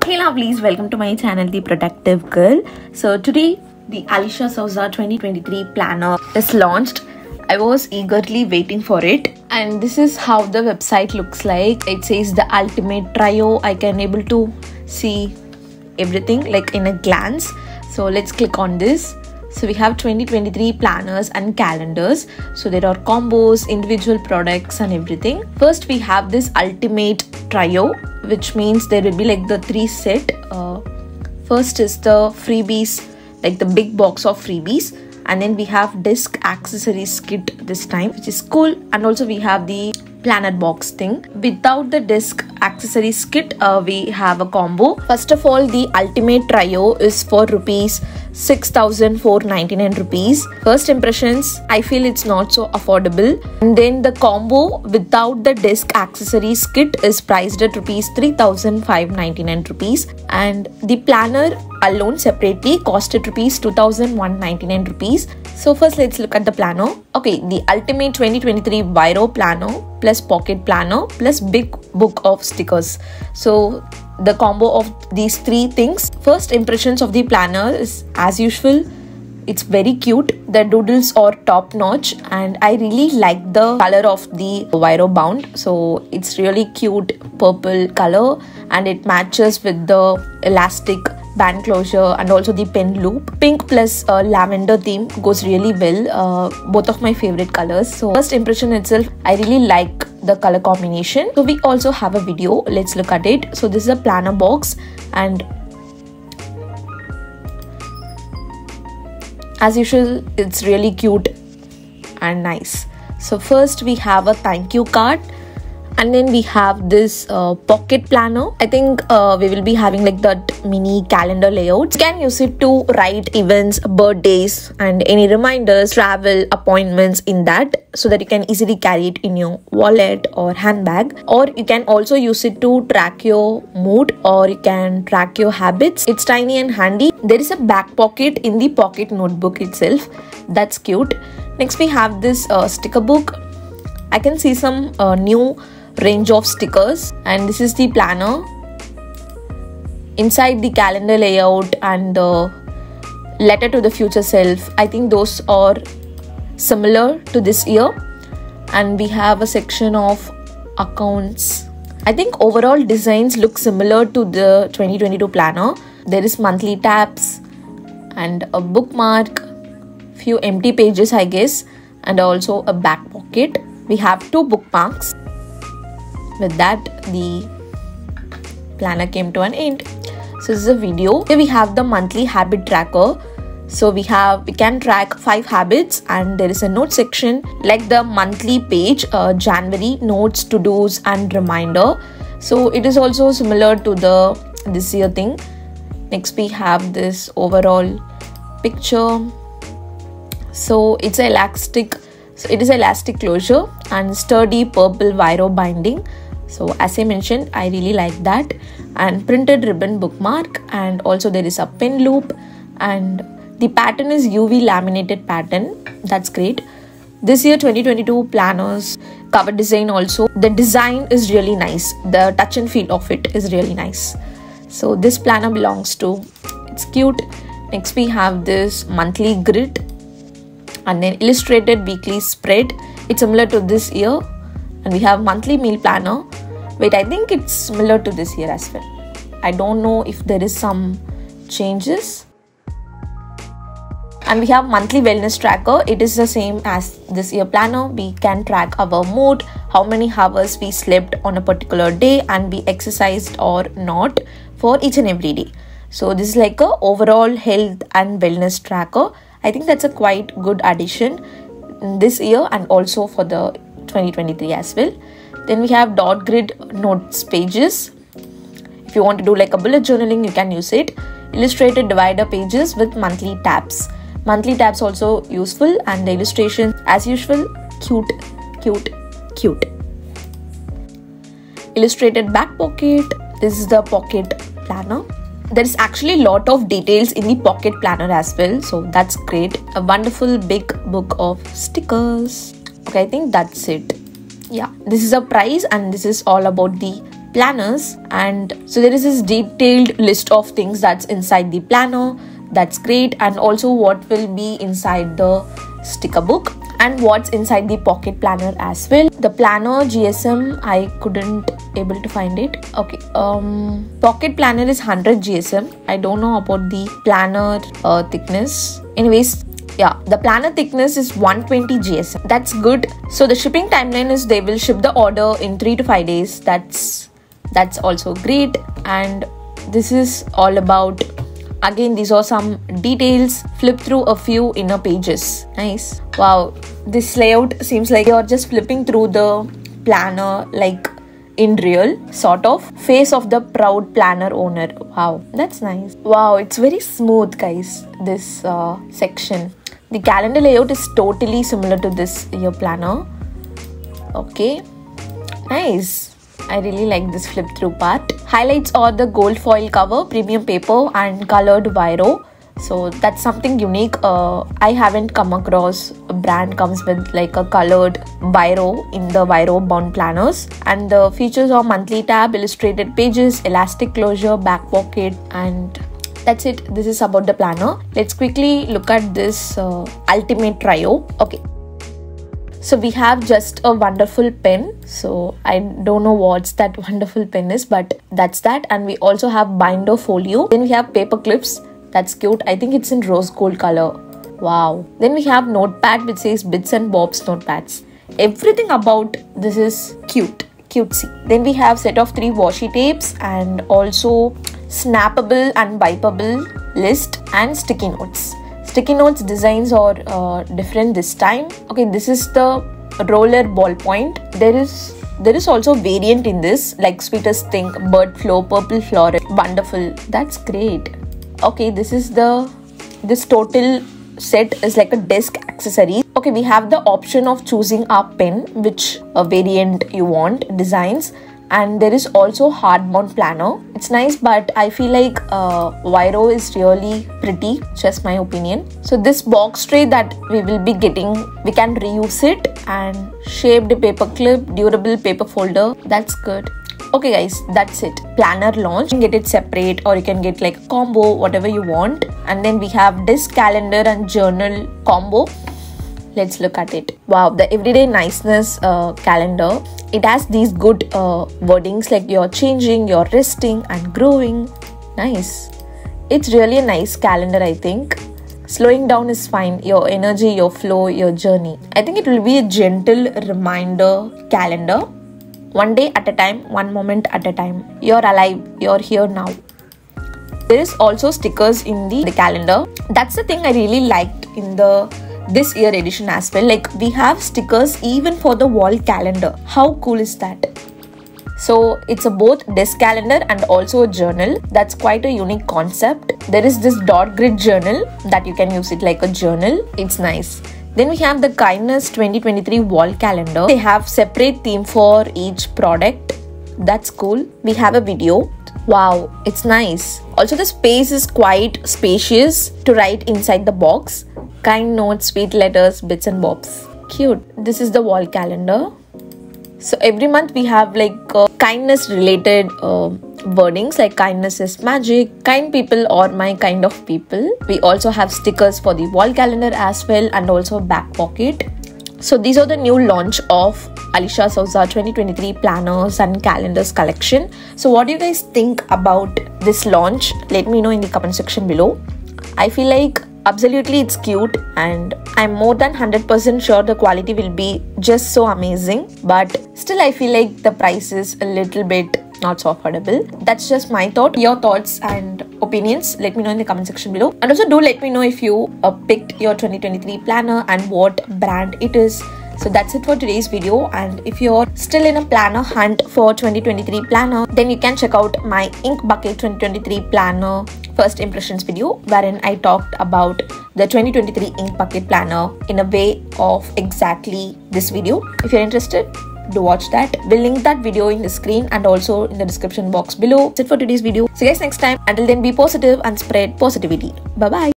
Hey lovelies, welcome to my channel The Productive Girl. So today the ALICIA SOUZA 2023 planner is launched. I was eagerly waiting for it, and this is how the website looks like. It says the ultimate trio. I can able to see everything like in a glance. So let's click on this. So we have 2023 planners and calendars. So there are combos, individual products and everything. First we have this ultimate trio, which means there will be like the 3 set. First is the freebies, like the big box of freebies, and then we have disc accessories kit this time, which is cool. And also we have the planner box thing. Without the disc accessories kit, we have a combo. First of all, the ultimate trio is for rupees 6,499 rupees. First impressions, I feel it's not so affordable. And then the combo without the disc accessories kit is priced at rupees 3,599 rupees, and the planner alone separately costed rupees 2,199 rupees. So first let's look at the planner. Okay, the ultimate 2023 Viro planner plus pocket planner plus big book of stickers. So the combo of these 3 things. First impressions of the planner is as usual. It's very cute. The doodles are top notch, and I really like the color of the Viro bound. So it's really cute purple color, and it matches with the elastic band closure and also the pen loop. Pink plus lavender theme goes really well. Both of my favorite colors. So first impression itself, I really like the color combination. So we also have a video. Let's look at it. So this is a planner box, and as usual it's really cute and nice. So first we have a thank you card, and then we have this pocket planner. I think we will be having like that mini calendar layout. You can use it to write events, birthdays and any reminders, travel, appointments in that, so that you can easily carry it in your wallet or handbag. Or you can also use it to track your mood, or you can track your habits. It's tiny and handy. There is a back pocket in the pocket notebook itself. That's cute. Next we have this sticker book. I can see some new range of stickers, and this is the planner. Inside the calendar layout and the letter to the future self, I think those are similar to this year. And we have a section of accounts. I think overall designs look similar to the 2022 planner. There is monthly tabs and a bookmark, few empty pages I guess, and also a back pocket. We have 2 bookmarks. With that, the planner came to an end. So this is a video. Here we have the monthly habit tracker. So we can track 5 habits, and there is a note section like the monthly page, January notes, to-dos and reminder. So it is also similar to the this year thing. Next we have this overall picture. So it's elastic. So it is elastic closure and sturdy purple Viro binding. So as I mentioned, I really like that. And printed ribbon bookmark, and also there is a pen loop, and the pattern is UV laminated pattern. That's great. This year 2022 planners cover design also. The design is really nice. The touch and feel of it is really nice. So this planner belongs to, it's cute. Next we have this monthly grid, and then illustrated weekly spread. It's similar to this year. And we have monthly meal planner. Wait, I think it's similar to this year as well. I don't know if there is some changes. And we have monthly wellness tracker. It is the same as this year planner. We can track our mood, how many hours we slept on a particular day, and we exercised or not for each and every day. So this is like a overall health and wellness tracker. I think that's a quite good addition this year and also for the 2023 as well. Then we have dot grid notes pages. If you want to do like a bullet journaling, you can use it. Illustrated divider pages with monthly tabs. Monthly tabs also useful, and the illustration as usual, cute, cute, cute. Illustrated back pocket. This is the pocket planner. There is actually a lot of details in the pocket planner as well, so that's great. A wonderful big book of stickers. Okay, I think that's it. Yeah, this is a price, and this is all about the planners. And so there is this detailed list of things that's inside the planner. That's great. And also what will be inside the sticker book and what's inside the pocket planner as well. The planner GSM, I couldn't able to find it. Okay, pocket planner is 100 GSM. I don't know about the planner thickness. Anyways, yeah, the planner thickness is 120 GSM. That's good. So the shipping timeline is they will ship the order in 3 to 5 days. That's also great. And this is all about, again, these are some details. Flip through a few inner pages. Nice. Wow, this layout seems like you're just flipping through the planner like in real, sort of. Face of the proud planner owner. Wow, that's nice. Wow, it's very smooth, guys, this section. The calendar layout is totally similar to this year planner. Okay, nice. I really like this flip through part. Highlights are the gold foil cover, premium paper and colored Viro. So that's something unique. I haven't come across a brand comes with like a colored Viro in the Viro bound planners. And the features are monthly tab, illustrated pages, elastic closure, back pocket, and that's it. This is about the planner. Let's quickly look at this ultimate trio. Okay. So we have just a wonderful pen. So I don't know what's that wonderful pen is, but that's that. And we also have binder folio. Then we have paper clips. That's cute. I think it's in rose gold color. Wow. Then we have notepad which says Bits and Bobs notepads. Everything about this is cute. Cutesy. Then we have set of 3 washi tapes and also snappable and wipeable list and sticky notes. Sticky notes designs are different this time. Okay, this is the roller ballpoint. There is also variant in this, like Sweetest Thing, Bird Flow, Purple Floral. Wonderful. That's great. Okay, this total set is like a desk accessory. Okay, we have the option of choosing our pen, which variant you want, designs. And there is also hardbound planner. It's nice, but I feel like Viro is really pretty, just my opinion. So this box tray that we will be getting, we can reuse it, and shaped paper clip, durable paper folder. That's good. Okay guys, that's it. Planner launch. You can get it separate or you can get like a combo, whatever you want. And then we have this calendar and journal combo. Let's look at it. Wow, the everyday niceness calendar. It has these good wordings like you're changing, you're resting and growing. Nice. It's really a nice calendar, I think. Slowing down is fine. Your energy, your flow, your journey. I think it will be a gentle reminder calendar. One day at a time, one moment at a time. You're alive. You're here now. There is also stickers in the calendar. That's the thing I really liked in this year edition as well. Like we have stickers even for the wall calendar. How cool is that? So it's a both desk calendar and also a journal. That's quite a unique concept. There is this dot grid journal that you can use it like a journal. It's nice. Then we have the Kindness 2023 wall calendar. They have separate theme for each product. That's cool. We have a video. Wow, it's nice. Also the space is quite spacious to write inside the box. Kind notes, sweet letters, bits and bobs. Cute. This is the wall calendar. So every month we have like kindness related wordings like kindness is magic, kind people or my kind of people. We also have stickers for the wall calendar as well and also back pocket. So these are the new launch of ALICIA SOUZA 2023 planners and calendars collection. So what do you guys think about this launch? Let me know in the comment section below. I feel like absolutely it's cute and I'm more than 100% sure the quality will be just so amazing, but still I feel like the price is a little bit not so affordable. That's just my thought. Your thoughts and opinions, let me know in the comment section below. And also do let me know if you picked your 2023 planner and what brand it is. So that's it for today's video, and if you're still in a planner hunt for 2023 planner, then you can check out my Ink Bucket 2023 planner first impressions video, wherein I talked about the 2023 Ink Bucket planner in a way of exactly this video. If you're interested, do watch that. We'll link that video in the screen and also in the description box below. That's it for today's video. See you guys next time. Until then, be positive and spread positivity. Bye bye.